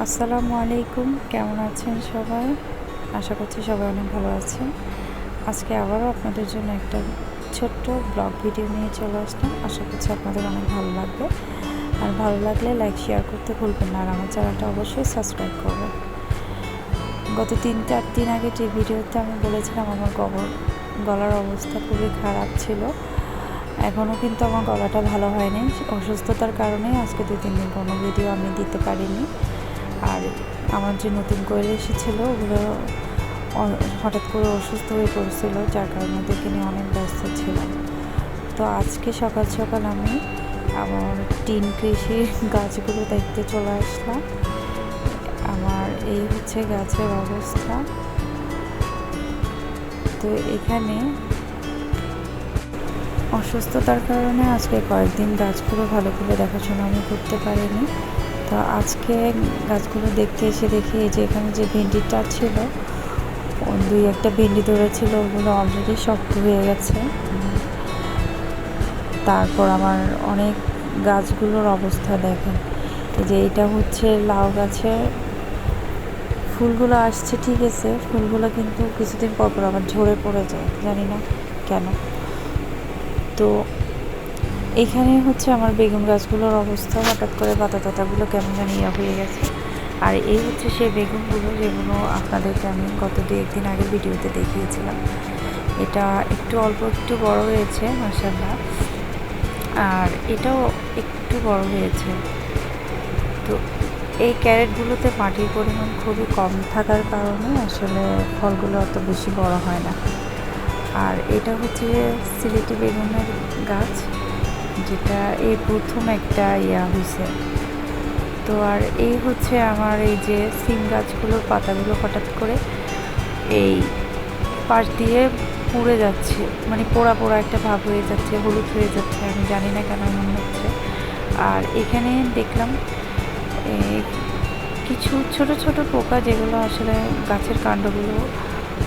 আসসালামু আলাইকুম, কেমন আছেন সবাই? আশা করছি সবাই অনেক ভালো আছেন। আজকে আবারও আপনাদের জন্য একটা ছোট্ট ব্লগ ভিডিও নিয়ে চলে আসলাম। আশা করছি আপনাদের অনেক ভালো লাগবে। আর ভালো লাগলে লাইক শেয়ার করতে ভুলবেন না, আর আমার চ্যানেলটা অবশ্যই সাবস্ক্রাইব করবেন। গত 3-4 দিন আগে যে ভিডিওতে আমি বলেছিলাম আমার গলার অবস্থা খুবই খারাপ ছিল, এখনও কিন্তু আমার গলাটা ভালো হয়নি। অসুস্থতার কারণে আজকে 2-3 দিন কোনো ভিডিও আমি দিতে পারিনি। আর আমার যে নতুন কোয়েল এসেছিলো ওগুলো হঠাৎ করে অসুস্থ হয়ে পড়েছিল, যার কারণে ওদেরকে নিয়ে অনেক ব্যস্ত ছিলাম। তো আজকে সকাল সকাল আমি আমার টিন কৃষির গাছগুলো দেখতে চলে আসলাম। আমার এই হচ্ছে গাছের অবস্থা। তো এখানে অসুস্থতার কারণে আজকে কয়েকদিন গাছগুলো ভালো করে দেখাশোনা আমি করতে পারিনি। তো আজকে গাছগুলো দেখতে এসে দেখি যে এখানে যে ভেন্ডিটা ছিল, 2-1টা ভেন্ডি ধরেছিল, ওগুলো অলরেডি শক্ত হয়ে গেছে। তারপর আমার অনেক গাছগুলোর অবস্থা দেখেন, এই যে এটা হচ্ছে লাউ গাছের ফুলগুলো আসছে, ঠিক আছে, ফুলগুলো কিন্তু কিছুদিন পর পর আবার ঝরে পড়ে যায়, জানি না কেন। তো এখানে হচ্ছে আমার বেগুন গাছগুলোর অবস্থা, হঠাৎ করে পাতাগুলো কেমন জানি হয়ে গেছে। আর এই হচ্ছে সেই বেগুনগুলো যেগুলো আপনাদেরকে আমি গত 2-1 দিন আগে ভিডিওতে দেখিয়েছিলাম। এটা অল্প একটু বড় হয়েছে মাশাআল্লাহ, আর এটাও একটু বড় হয়েছে। তো এই ক্যারেটগুলোতে মাটির পরিমাণ খুবই কম থাকার কারণে আসলে ফলগুলো অত বেশি বড় হয় না। আর এটা হচ্ছে সিলেটি বেগুনের গাছ, যেটা এই প্রথম একটা হয়েছে। তো আর এই হচ্ছে আমার এই যে সিম গাছগুলোর পাতাগুলো হঠাৎ করে এই পাশ দিয়ে পুড়ে যাচ্ছে, মানে পোড়া পোড়া একটা ভাব হয়ে যাচ্ছে, হলুদ হয়ে যাচ্ছে, আমি জানি না কেন মনে হচ্ছে। আর এখানে দেখলাম কিছু ছোট ছোট পোকা, যেগুলো আসলে গাছের কাণ্ডগুলো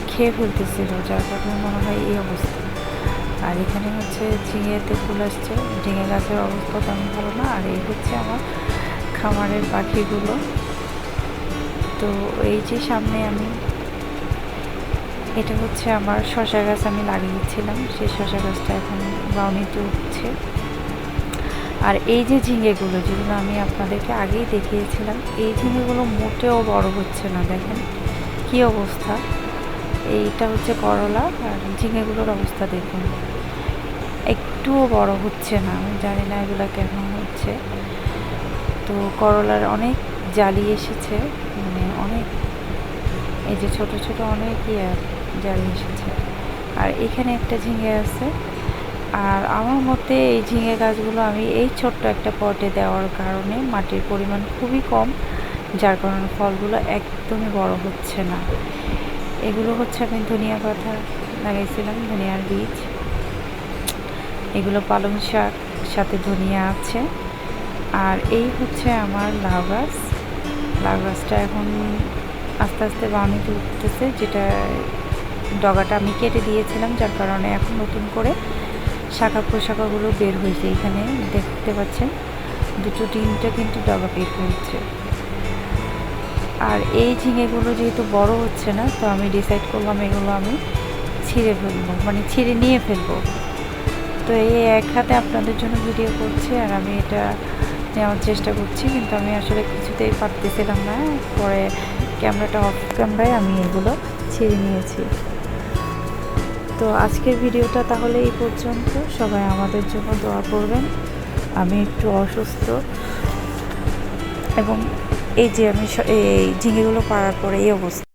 খেয়ে ফেলতেছিল, যার কারণে মনে হয় এই অবস্থা। আর এখানে হচ্ছে ঝিঙেতে ফুল আসছে, ঝিঙে গাছের অবস্থা তেমন ভালো না। আর এই হচ্ছে আমার খামারের পাখিগুলো। তো এই যে সামনে এটা হচ্ছে আমার শসা গাছ, আমি লাগিয়েছিলাম, সেই শসা গাছটা এখন বাউনিতে উঠছে। আর এই যে ঝিঙেগুলো, যেগুলো আমি আপনাদেরকে আগেই দেখিয়েছিলাম, এই ঝিঙেগুলো মোটেও বড় হচ্ছে না, দেখেন কি অবস্থা। এইটা হচ্ছে করলা, আর ঝিঙেগুলোর অবস্থা দেখুন, একটুও বড় হচ্ছে না, আমি জানি না এগুলো কেমন হচ্ছে। তো করলার অনেক জালি এসেছে, মানে অনেক, এই যে ছোট ছোট অনেক জালি এসেছে। আর এখানে একটা ঝিঙে আছে। আর আমার মতে এই ঝিঙে গাছগুলো আমি এই ছোট্ট একটা পটে দেওয়ার কারণে মাটির পরিমাণ খুবই কম, যার কারণে ফলগুলো একদমই বড় হচ্ছে না। এগুলো হচ্ছে আমি ধনিয়া পাতা লাগাইছিলাম, ধনিয়ার বীজ, এগুলো পালং শাক, সাথে ধনিয়া আছে। আর এই হচ্ছে আমার লাউ গাছ। লাউ গাছটা এখন আস্তে আস্তে বাউনিতে উঠতেছে, যেটা ডগাটা আমি কেটে দিয়েছিলাম, যার কারণে এখন নতুন করে শাখা প্রশাখাগুলো বের হয়েছে। এখানে দেখতে পাচ্ছেন 2-3টা কিন্তু ডগা বের হয়েছে। আর এই ঝিঙেগুলো যেহেতু বড় হচ্ছে না, তো আমি ডিসাইড করলাম এগুলো আমি ছিঁড়ে ফেলবো, মানে ছিঁড়ে নিয়ে ফেলবো। তো এই এক হাতে আপনাদের জন্য ভিডিও করছি, আর আমি এটা নেওয়ার চেষ্টা করছি, কিন্তু আমি আসলে কিছুতেই পারতেছিলাম না। পরে ক্যামেরাটা অফ ক্যামেরায় আমি এগুলো ছিঁড়ে নিয়েছি। তো আজকের ভিডিওটা তাহলে এই পর্যন্ত। সবাই আমাদের জন্য দোয়া করবেন। আমি একটু অসুস্থ, এবং এই যে আমি এই ঝিঙেগুলো পাড়ার পরে এই অবস্থা।